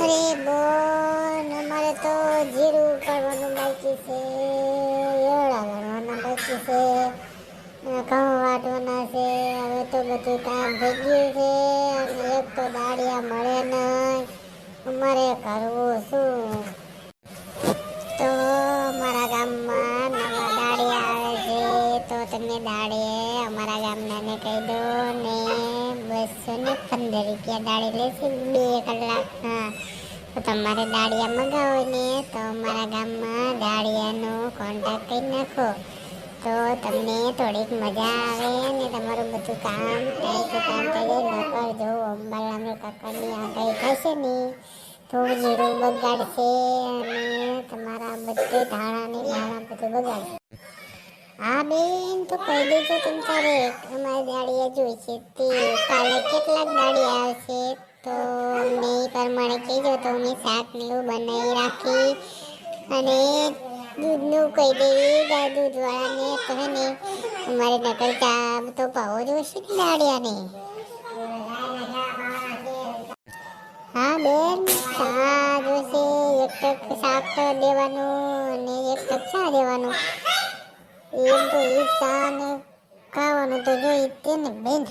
અરે બોન, અમારે તો જીરું ઉપાડવાનું બાકી છે, એવડા ભરવાના બાકી છે, ઘઉં વાટવાના છે. હવે તો બધું કામ થઈ ગયું છે અને એક તો દાળિયા મળે નહીં. અમારે કરવું શું? તો અમારા ગામમાં નવા દાળિયા આવે છે, તો તમે દાળીએ અમારા ગામનાને કહી દો ને. 215 રૂપિયા દાળી લેશે 2 કલાકના. તો તમારે દાળિયા મગાવો ને તો અમારા ગામમાં દાળિયાનો કોન્ટેક્ટ કરી નાખો, તો તમને થોડીક મજા આવે ને તમારું બધું કામ ટાઈમથી કામ થઈ જાય. નકર જો અંબાલાલ કાકાની આગાહી થશે ને તો જીરું બગાડશે અને તમારા બધે ધાણા બધું બગાડશે. હા બેન, તો કહી દેજો તમ તારે અમારી દાળિયા જોઈશે તે કાલે કેટલાક દાળિયા આવશે તો મેં એ પ્રમાણે કહેજો તો મેં શાક ને એવું બનાવી રાખી અને દૂધનું કહી દેવી દૂધવાળાને તો ને અમારે નકર ચા તો ભાવો જોઈશે ને દાળિયાને. હા બેન, ચા જોઈશે, એક ટક શાક દેવાનું અને એક ટક ચા દેવાનું. એમ તો એ ચા ને ખાવાનું તો જોઈ તે ને બેન.